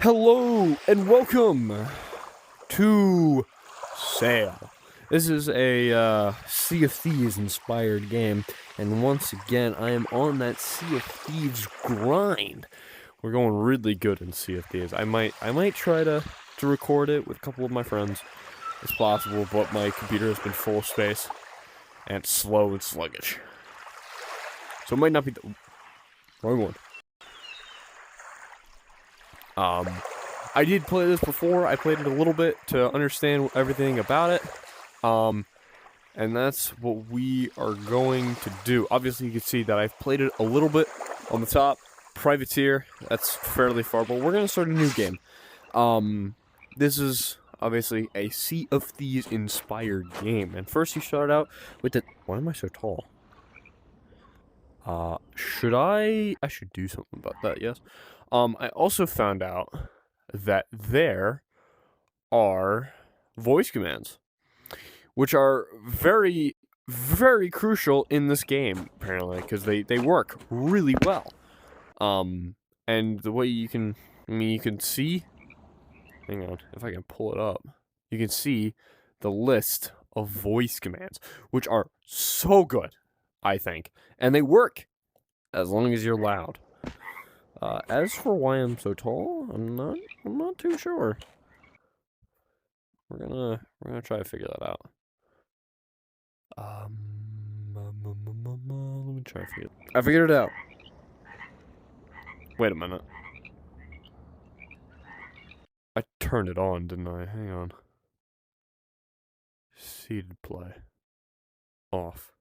Hello and welcome to Sail. This is a Sea of Thieves inspired game, and once again I am on that Sea of Thieves grind. We're going really good in Sea of Thieves. I might try to record it with a couple of my friends. It's possible, but my computer has been full of space and it's slow and sluggish. So it might not be the wrong one. I did play this before. I played it a little bit to understand everything about it. And that's what we are going to do. Obviously, you can see that I've played it a little bit on the top. Privateer, that's fairly far, but we're going to start a new game. This is obviously a Sea of Thieves inspired game. And first you start out with the... Why am I so tall? I should do something about that, yes. I also found out that there are voice commands, which are very, very crucial in this game, apparently, because they work really well. And the way you can see, hang on, if I can pull it up, you can see the list of voice commands, which are so good, I think, and they work as long as you're loud. As for why I'm so tall, I'm not too sure. We're gonna try to figure that out. Let me try to figure it. I figured it out. Wait a minute. I turned it on, didn't I? Hang on. Seated play. Off.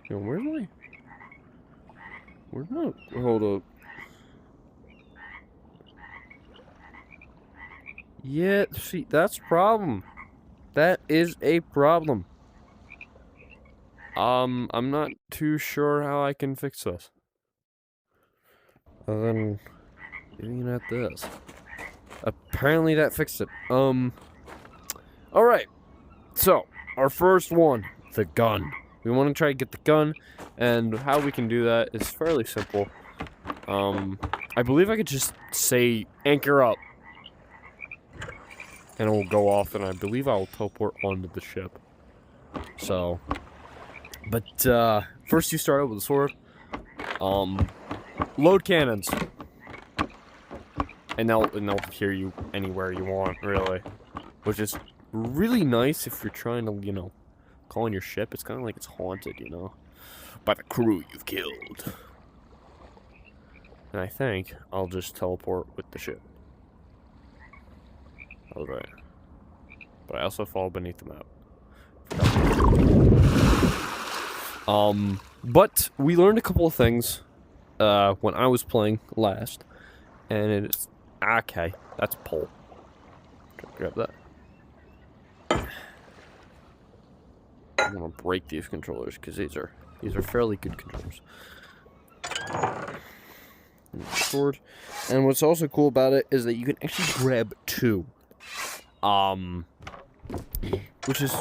Yo, where's my... Where's my... Hold up. Yeah, see, that's a problem. That is a problem. I'm not too sure how I can fix this. Other than getting at this. Apparently that fixed it. Alright. So, our first one, the gun. We want to try to get the gun, and how we can do that is fairly simple. I believe I could just say, anchor up. And it will go off, and I believe I'll teleport onto the ship. So, but, first you start out with a sword. Load cannons. And they'll hear you anywhere you want, really. Which is really nice if you're trying to, you know, calling your ship. It's kind of like it's haunted, you know, by the crew you've killed. And I think I'll just teleport with the ship. Alright. But I also fall beneath the map. But we learned a couple of things when I was playing last. And it's... Okay, that's a pole. Grab that. I'm gonna break these controllers because these are fairly good controllers. Sword. And what's also cool about it is that you can actually grab two. Which is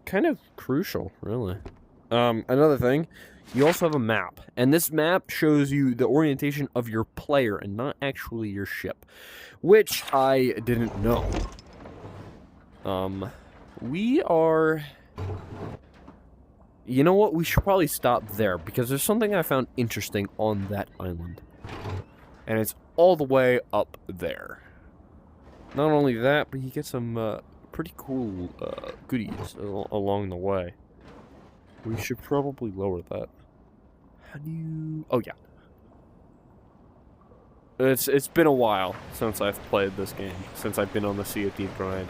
kind of crucial, really. Another thing, you also have a map. And this map shows you the orientation of your player and not actually your ship. Which I didn't know. We are... You know what? We should probably stop there, because there's something I found interesting on that island. And it's all the way up there. Not only that, but you get some pretty cool goodies along the way. We should probably lower that. How do you... Oh, yeah. It's been a while since I've played this game, since I've been on the Sea of Thieves grind.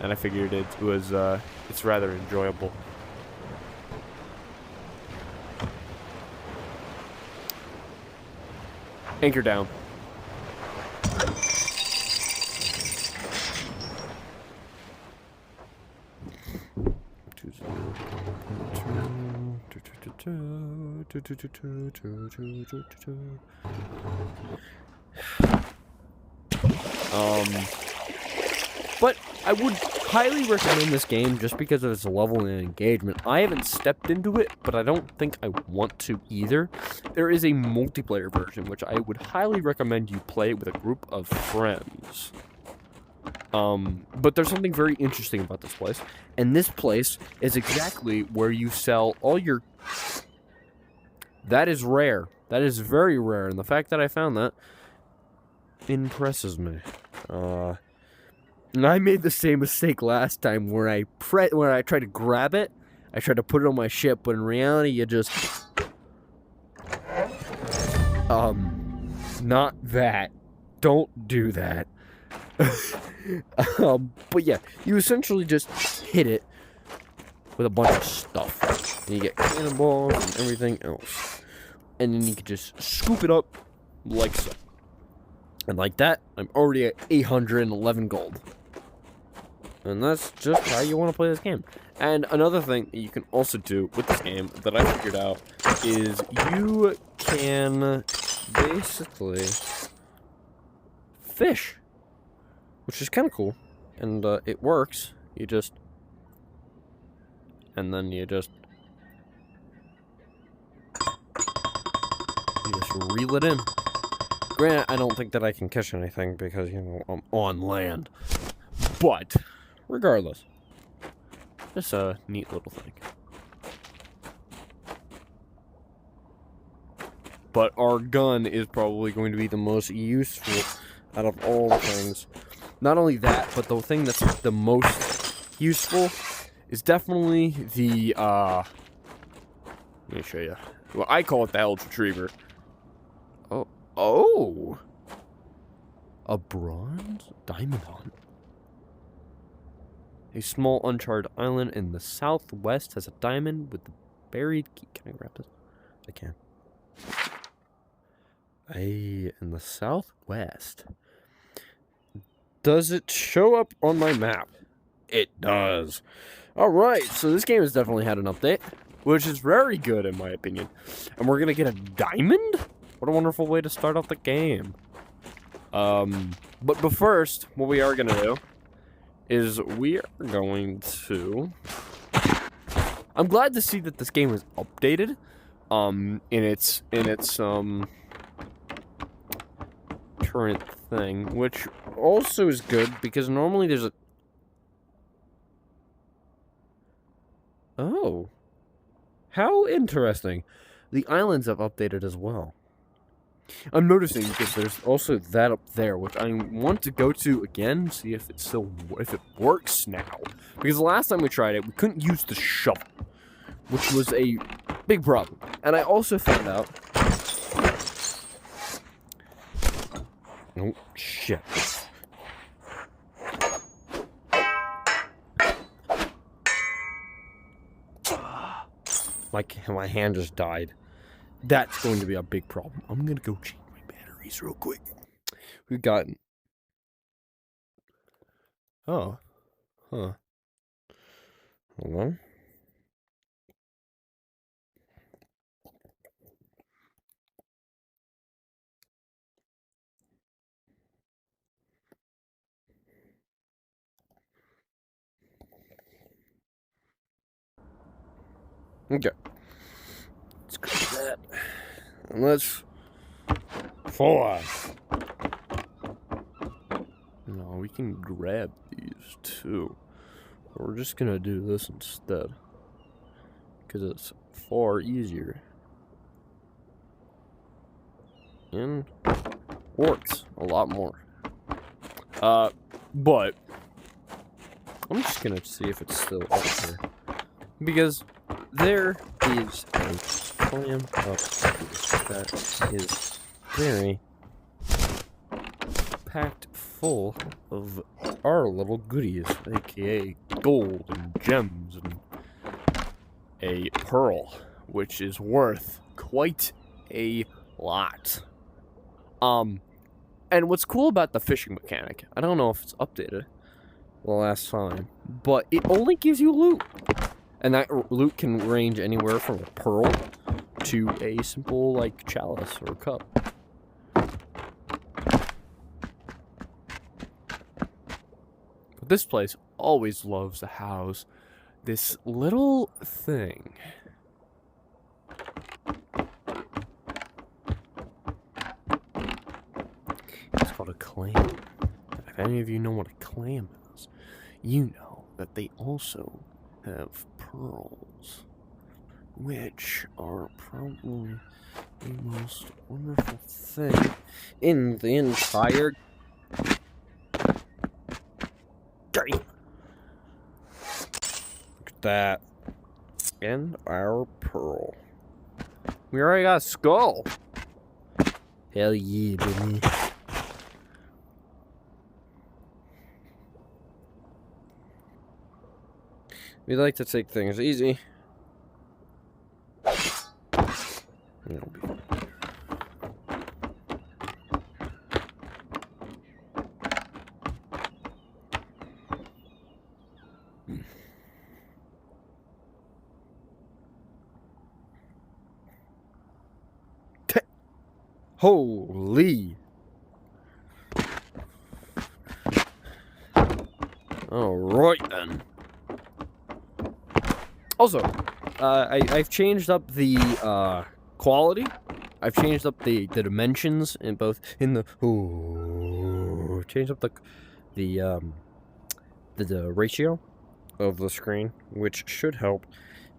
And I figured it was, it's rather enjoyable. Anchor down. But I would highly recommend this game just because of its level and engagement. I haven't stepped into it, but I don't think I want to either. There is a multiplayer version, which I would highly recommend you play with a group of friends. But there's something very interesting about this place. And this place is exactly where you sell all your... That is rare. That is very rare. And the fact that I found that impresses me. And I made the same mistake last time where I tried to grab it. I tried to put it on my ship, but in reality, you just... Not that. Don't do that. But yeah, you essentially just hit it with a bunch of stuff. And you get cannonballs and everything else. And then you can just scoop it up like so. And like that, I'm already at 811 gold. And that's just how you want to play this game. And another thing that you can also do with this game that I figured out is you can basically fish. Which is kind of cool. And it works. You just... And then you just reel it in. Granted, I don't think that I can catch anything because, you know, I'm on land. But, regardless, just a neat little thing. But our gun is probably going to be the most useful out of all the things. Not only that, but the thing that's the most useful is definitely the, let me show you. Well, I call it the Elch Retriever. Oh! A bronze diamond hunt. A small uncharted island in the southwest has a diamond with the buried key. Can I grab this? I can. In the southwest. Does it show up on my map? It does. Alright, so this game has definitely had an update, which is very good in my opinion. And we're gonna get a diamond? What a wonderful way to start off the game. But first, what we are gonna do is we are going to... I'm glad to see that this game is updated, in its current thing, which also is good because normally there's a... Oh. How interesting. The islands have updated as well. I'm noticing because there's also that up there, which I want to go to again, see if it works now. Because the last time we tried it, we couldn't use the shovel, which was a big problem. And I also found out... Oh, shit. My hand just died. That's going to be a big problem. I'm gonna go change my batteries real quick. We've gotten... Oh. Huh. Hold on. Okay. Let's grab that. And let's... Forward. No, we can grab these too. But we're just gonna do this instead. Because it's far easier. And works a lot more. But I'm just gonna see if it's still up here. Because there is a clam up that is very packed full of our little goodies, aka gold and gems and a pearl, which is worth quite a lot. And what's cool about the fishing mechanic, I don't know if it's updated the last time, but it only gives you loot. And that loot can range anywhere from a pearl to a simple, like, chalice or cup. But this place always loves to house this little thing. It's called a clam. If any of you know what a clam is, you know that they also have pearls, which are probably the most wonderful thing in the entire game. Look at that. And our pearl. We already got a skull. Hell yeah, baby. We like to take things easy. It'll be fine. Holy. Alright then. Also, I've changed up the quality. I've changed up the dimensions in both changed up the ratio of the screen, which should help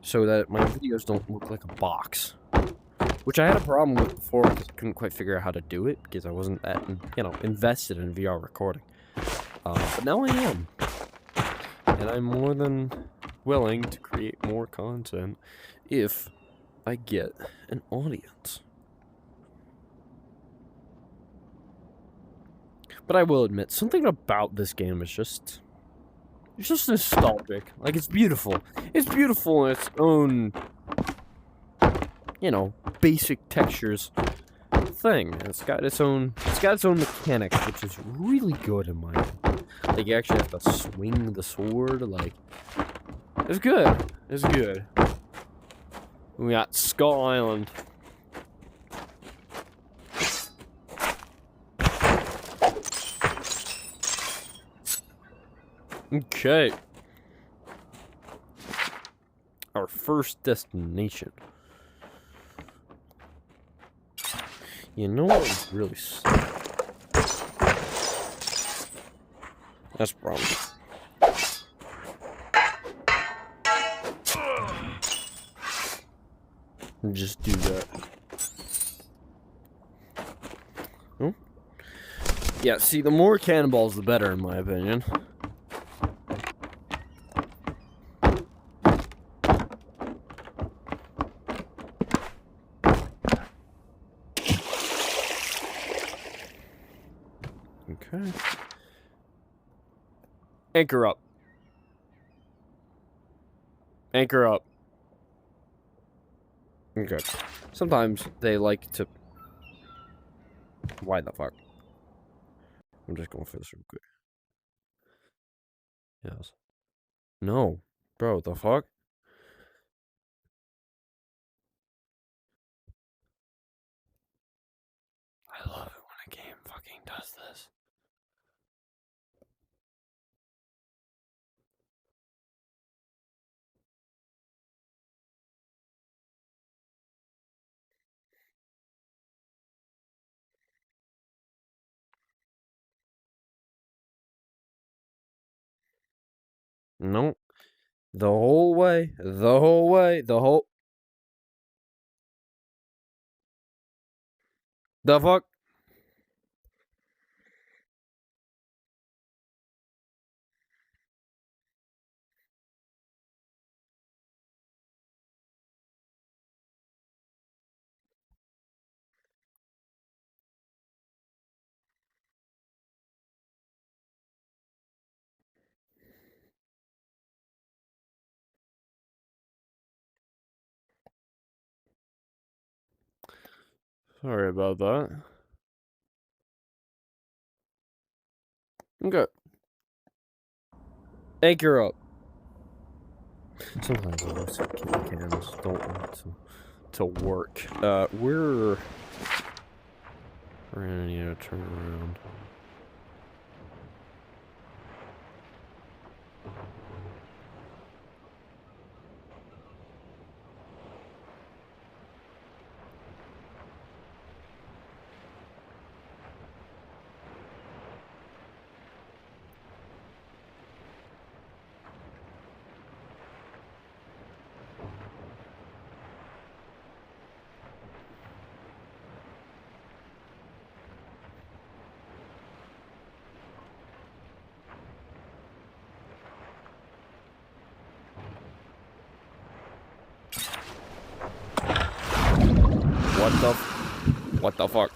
so that my videos don't look like a box. Which I had a problem with before because I couldn't quite figure out how to do it because I wasn't that, invested in VR recording. But now I am. And I'm more than willing to create more content if I get an audience. But I will admit, something about this game is just... It's just nostalgic. Like, it's beautiful. It's beautiful in its own... basic textures thing. It's got its own mechanics, which is really good in my opinion. Like, you actually have to swing the sword, like... It's good. It's good. We got Skull Island. Okay. Our first destination. You know what would really suck? That's probably. Just do that. Oh. Yeah, see, the more cannonballs, the better, in my opinion. Okay. Anchor up. Anchor up. Okay. Sometimes they like to... Why the fuck? I'm just going for this real quick. Yes. No. Bro, the fuck? I love it when a game fucking does this. No. The whole way. The whole way. The fuck? Sorry about that. Okay. Anchor up. Sometimes those cams don't want to work. We're gonna need to turn around. What the fuck?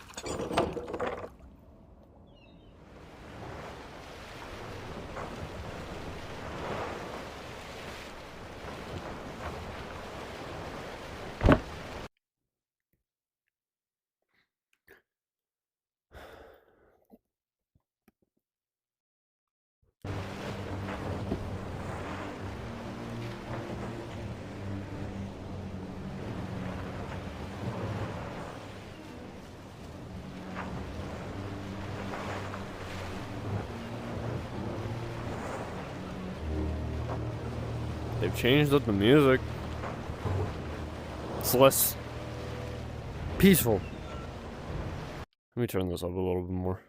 They've changed up the music. It's less peaceful. Let me turn this up a little bit more.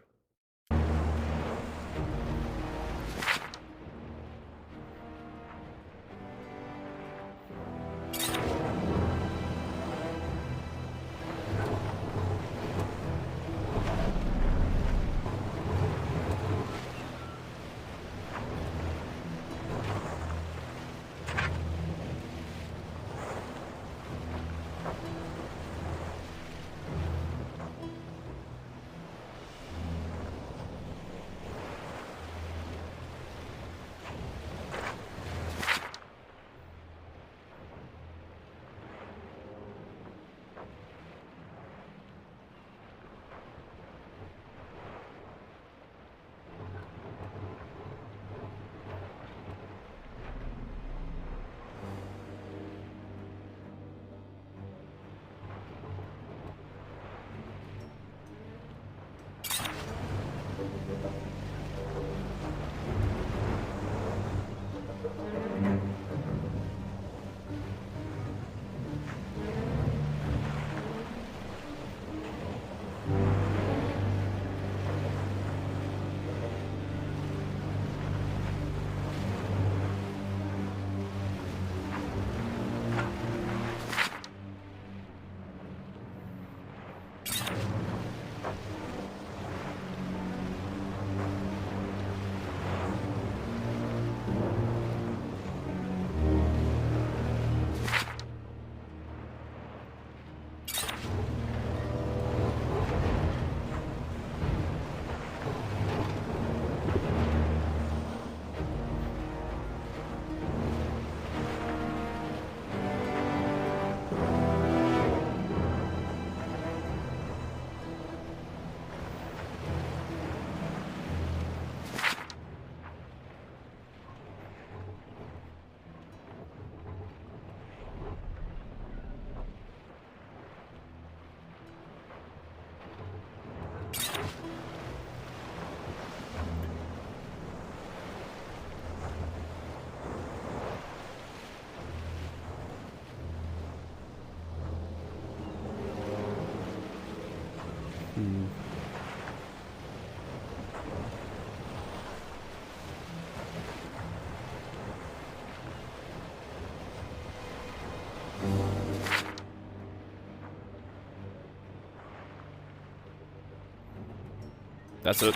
That's it.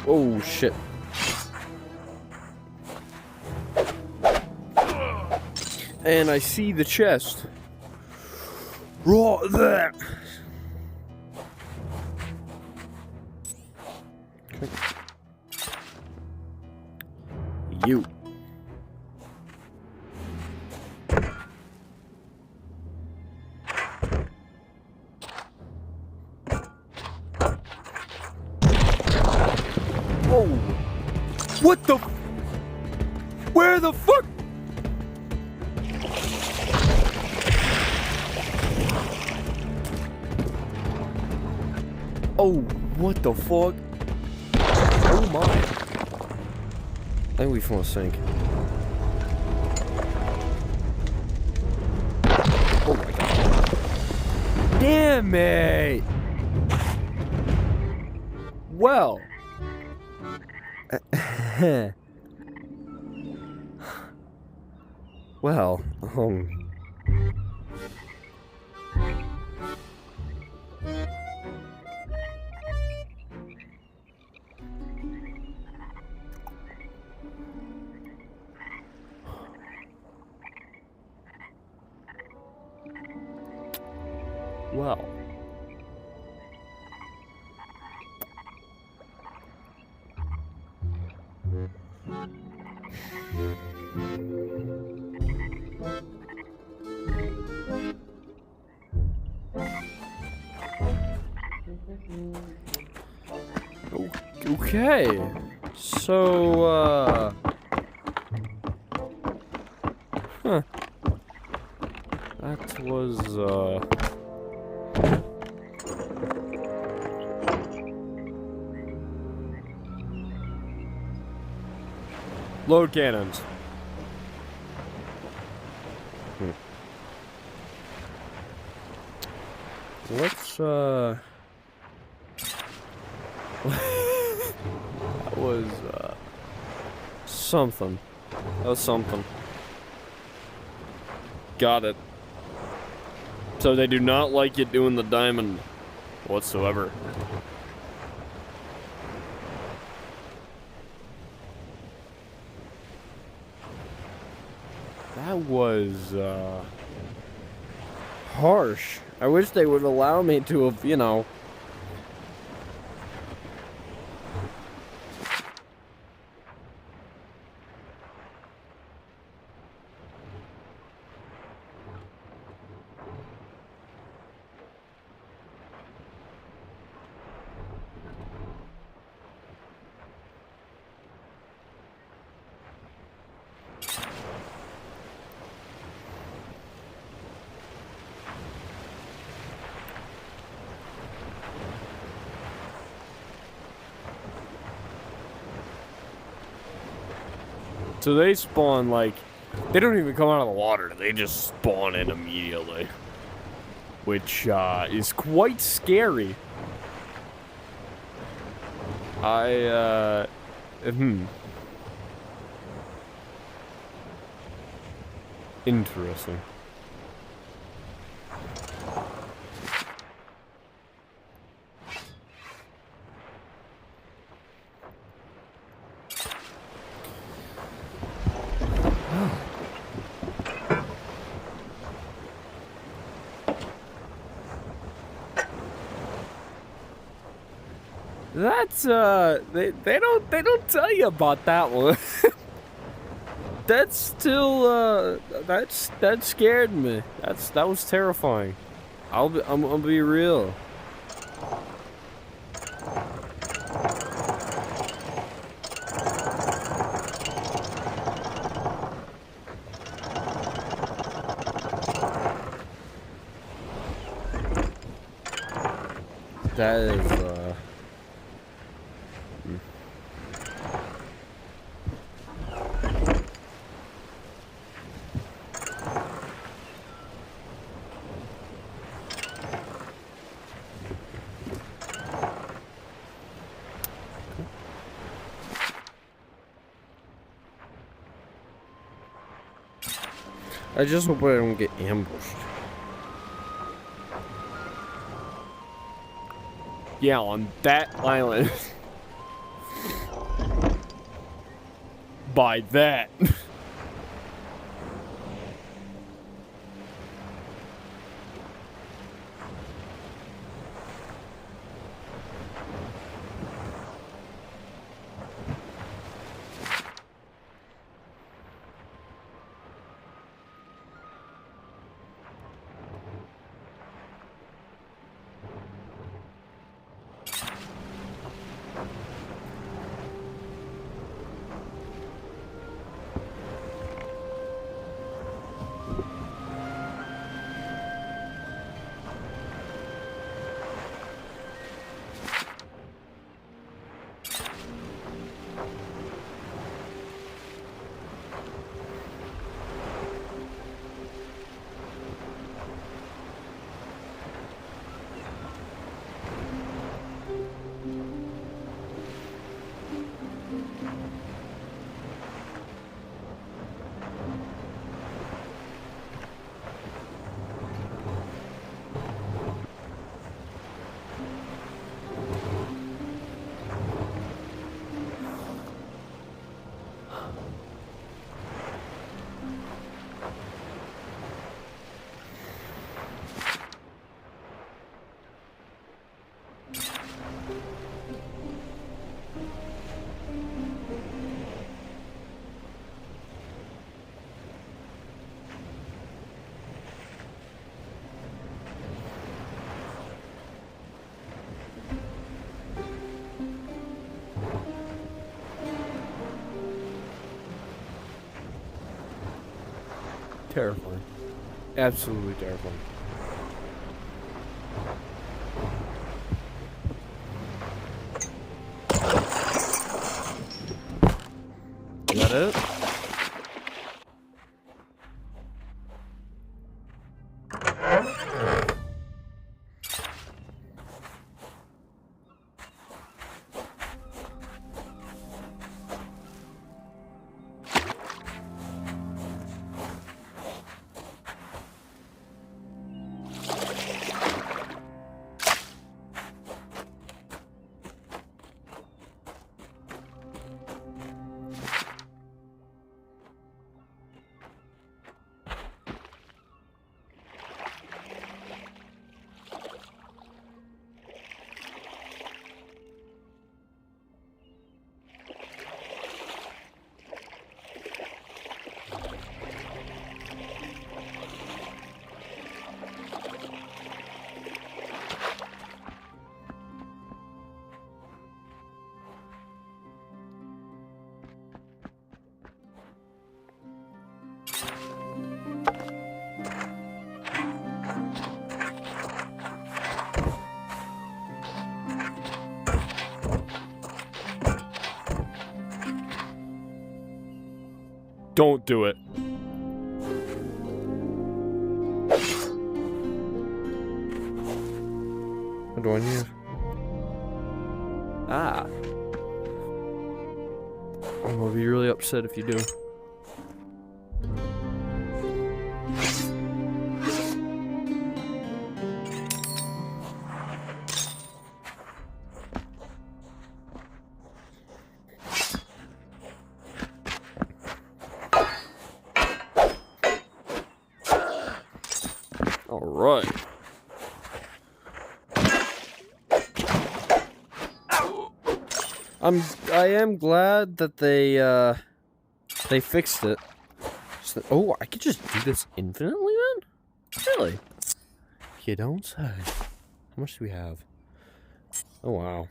Oh, shit. And I see the chest. Right there. Okay. You. Oh! What the? Where the fuck? Oh, what the fuck? Oh my. I think we found a sink. Oh my god. Damn it! Well. Well, well. Okay. So, huh. That was, load cannons. Let's, that was, something. That was something. Got it. So they do not like you doing the diamond whatsoever. That was, harsh. I wish they would allow me to have, you know. So they spawn, like, they don't even come out of the water. They just spawn in immediately. Which, is quite scary. Interesting. That's they don't tell you about that one. That's still that scared me. That was terrifying. I'm gonna be real. That is I just hope I don't get ambushed. Yeah, on that island. By that. Terrifying. Absolutely terrifying. Is that it? Don't do it. What do I need? Ah. I'm gonna be really upset if you do. All right. I am glad that they fixed it. So, oh, I could just do this infinitely then? Really? You don't say. How much do we have? Oh wow.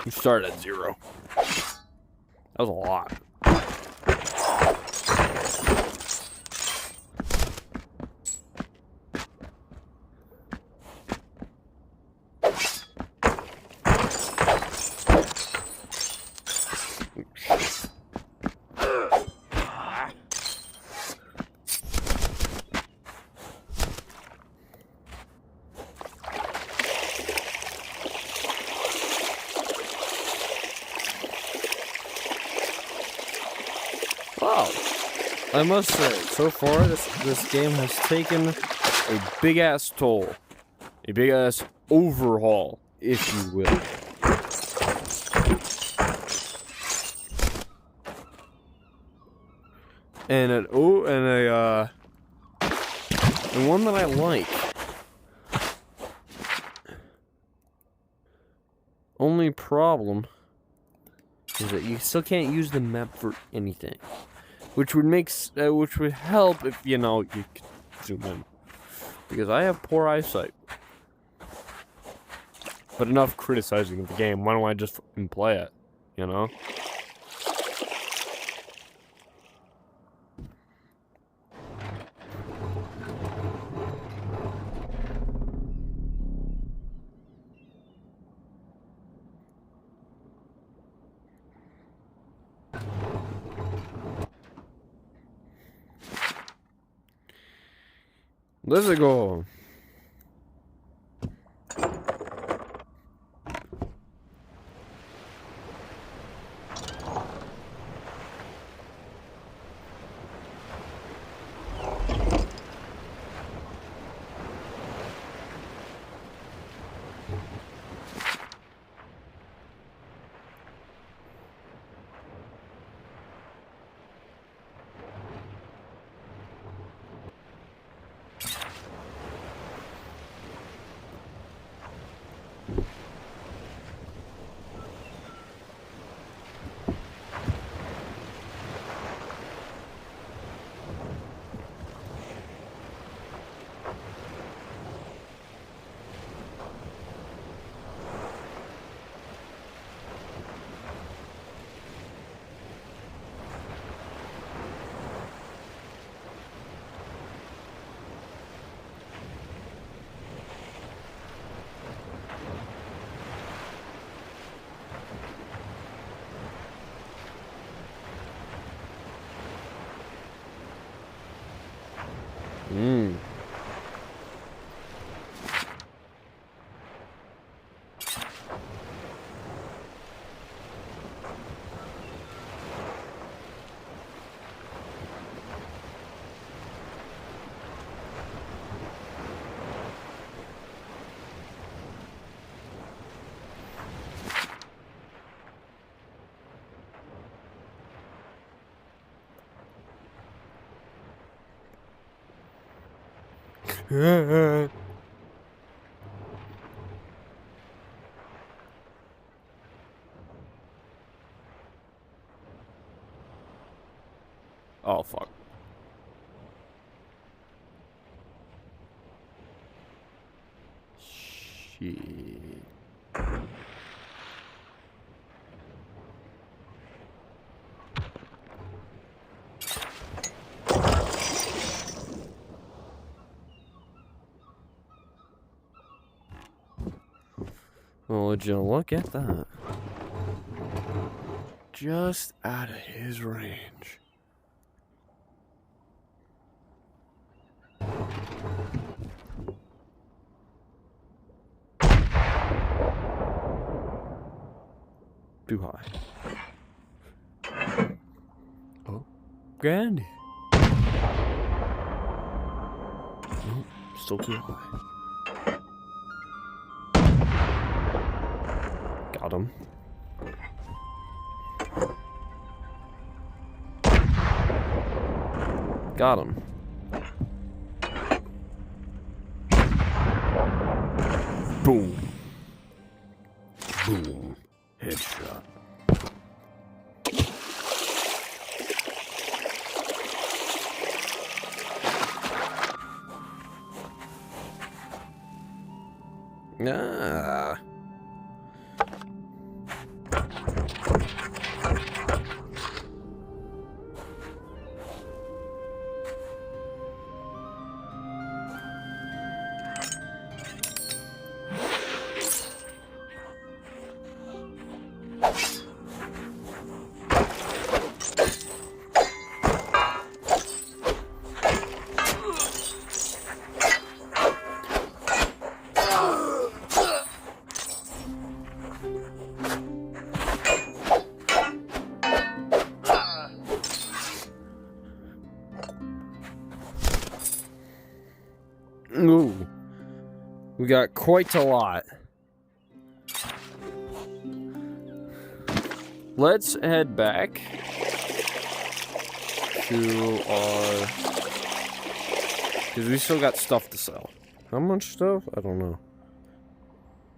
We started at 0. That was a lot. Wow. I must say, so far this game has taken a big ass toll. A big ass overhaul, if you will. And and one that I like. Only problem is that you still can't use the map for anything, which would help if you could zoom in, because I have poor eyesight. But enough criticizing of the game. Why don't I just fucking play it? You know. Let's go. Oh, fuck. Shit. Well, would you look at that? Just out of his range. Too high. Oh, Granny. Nope, still too high. Got him. Got him. Boom. Boom. Headshot. Ah. Ooh. We got quite a lot. Let's head back to our... because we still got stuff to sell. How much stuff? I don't know.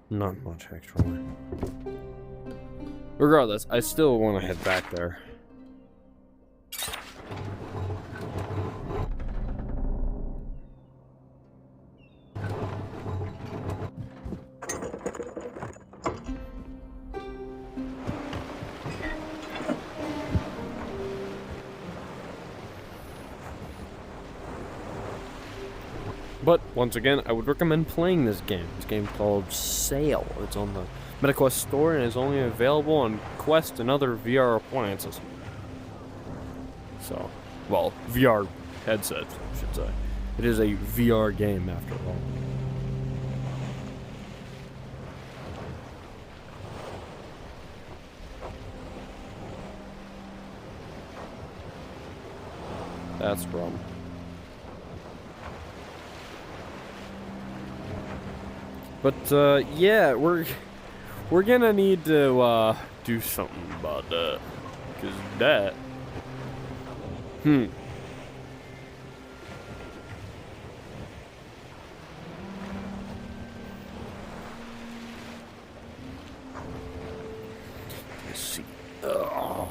Not much, actually. Regardless, I still want to head back there. But, once again, I would recommend playing this game. This game's called Sail. It's on the MetaQuest store and is only available on Quest and other VR appliances. So, well, VR headsets, I should say. It is a VR game, after all. That's rum. But, yeah, we're gonna need to, do something about that. Because that... Let's see. Oh.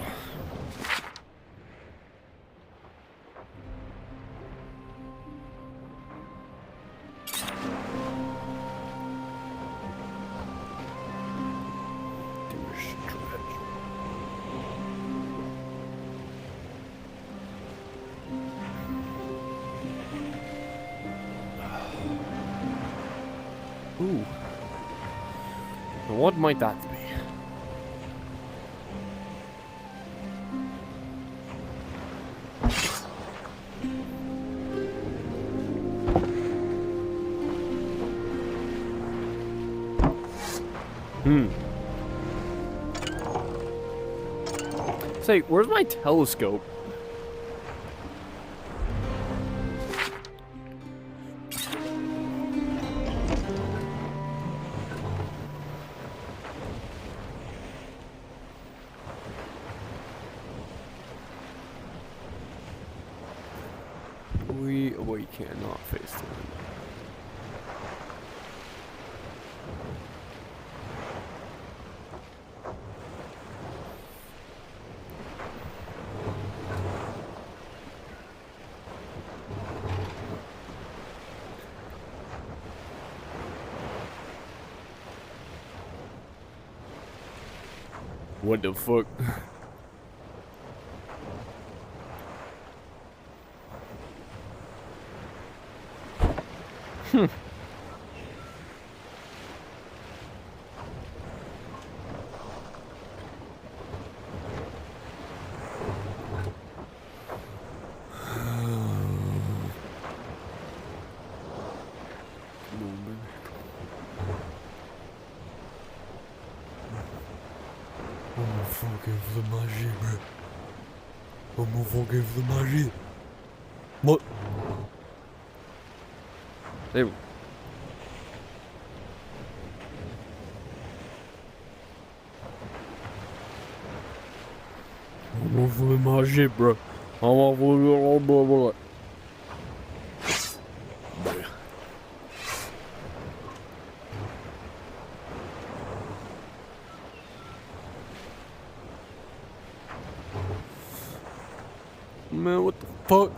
Ooh. Now what might that be? Say, where's my telescope? We cannot face them. What the fuck? Fucking for the magie, bro. I'm gonna fucking for the magie. What? Hey. I'm gonna for the magie, bro. I'm gonna for the blah blah. Man, what the fuck?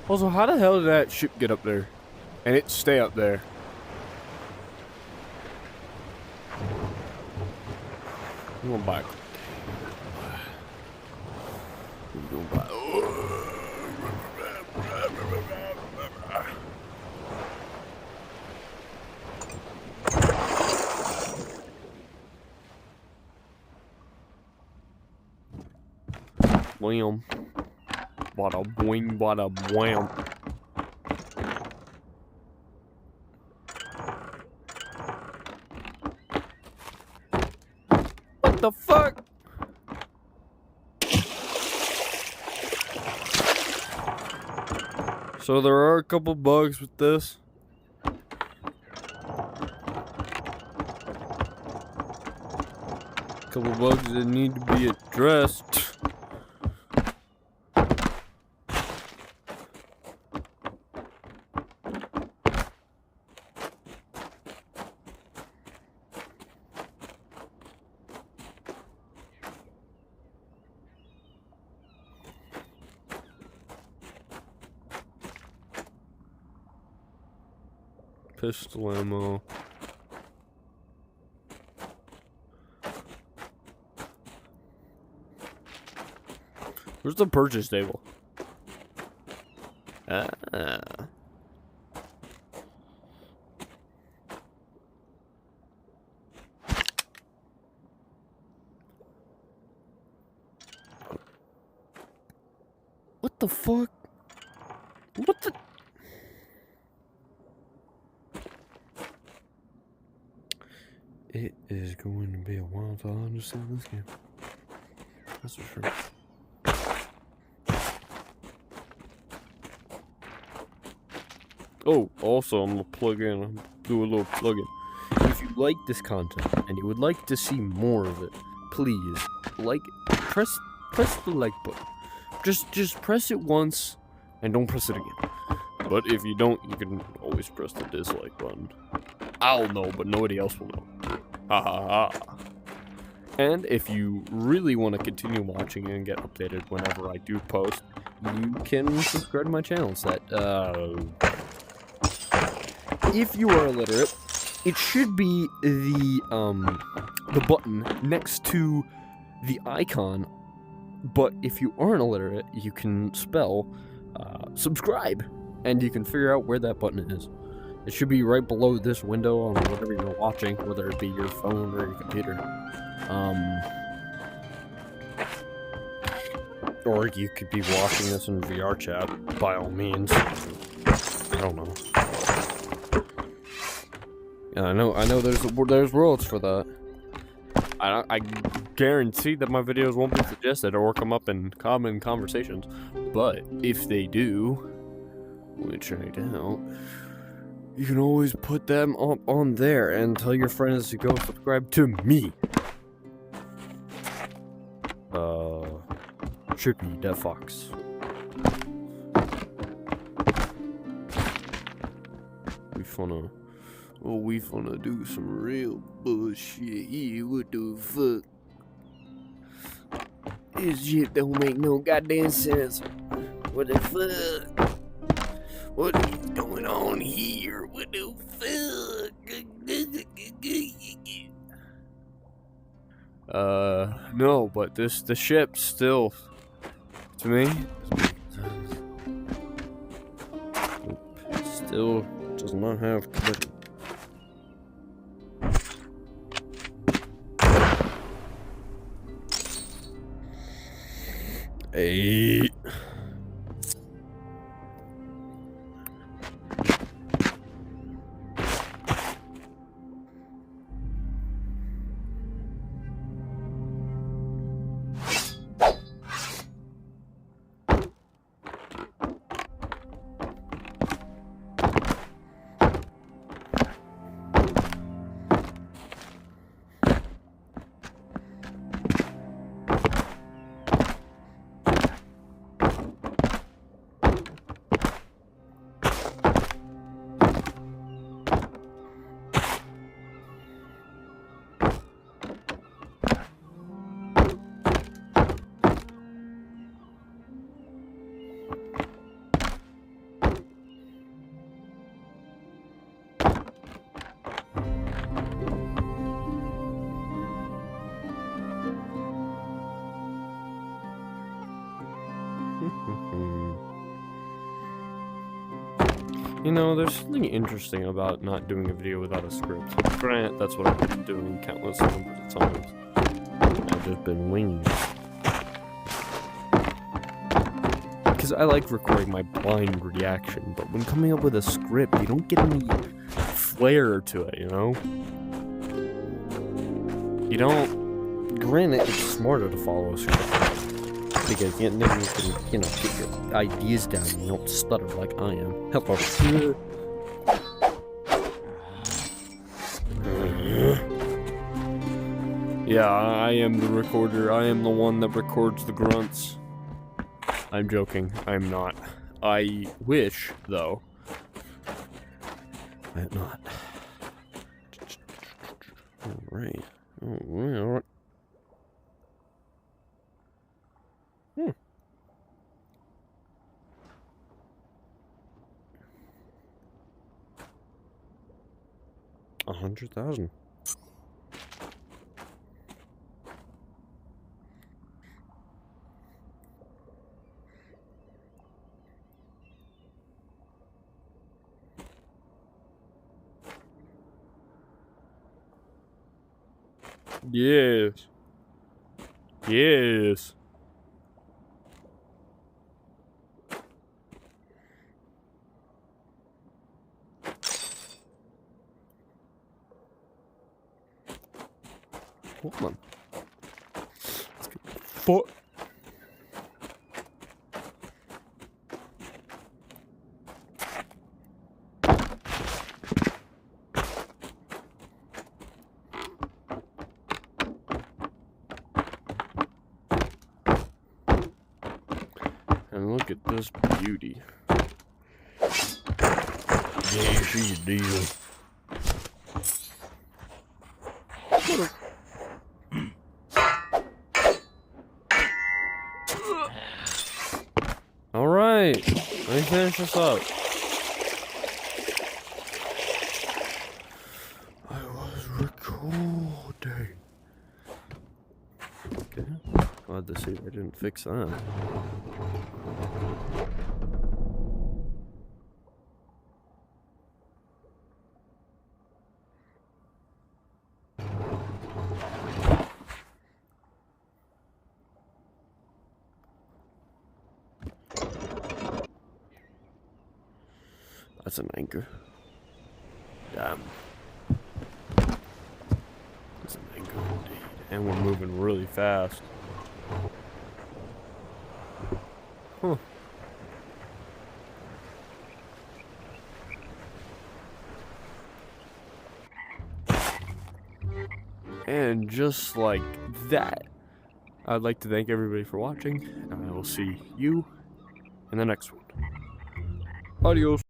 Also, how the hell did that ship get up there? And it stay up there? I'm gonna buy. I'm gonna buy. Wham. Bada boing, bada wham. What the fuck? So there are a couple bugs with this. Couple bugs that need to be addressed. Pistol ammo. Where's the purchase table? Ah. What the fuck? What the? It is going to be a while till I understand this game. That's for sure. Oh, also, I'm gonna plug in, do a little plug-in. If you like this content and you would like to see more of it, please press the like button. Just press it once and don't press it again. But if you don't, you can always press the dislike button. I'll know, but nobody else will know. Ha ha ha. And if you really want to continue watching and get updated whenever I do post, you can subscribe to my channels. If you are illiterate, it should be the button next to the icon. But if you aren't illiterate, you can spell subscribe, and you can figure out where that button is. It should be right below this window on whatever you're watching, whether it be your phone or your computer. Or you could be watching this in VR chat, by all means. I don't know. Yeah, I know there's worlds for that. I guarantee that my videos won't be suggested or come up in common conversations, but if they do, let me check it out. You can always put them up on there and tell your friends to go subscribe to me. Trippy that fox. We finna do some real bullshit. Yeah, what the fuck? This shit don't make no goddamn sense. What the fuck? What is going on here? What the fuck? No, but the ship still, to me, still does not have collision. Eight. You know, there's something interesting about not doing a video without a script. Granted, that's what I've been doing countless numbers of times. I've just been winging it. Because I like recording my blind reaction, but when coming up with a script, you don't get any flair to it, you know? You don't... Granted, it's smarter to follow a script. Because then you can, you know, get your ideas down and you don't stutter like I am. Hello. Yeah, I am the recorder. I am the one that records the grunts. I'm joking. I'm not. I wish, though. I'm not. Alright. Alright. Hmm. $100,000. Yes. Yes. Hold on. Let's get foot. And look at this beauty. Yeah, she's a deal. Alright, let me finish this up. I was recording. Okay, glad to see I didn't fix that. That's an anchor. Damn. That's an anchor indeed. And we're moving really fast. Huh. And just like that, I'd like to thank everybody for watching, and I will see you in the next one. Adios.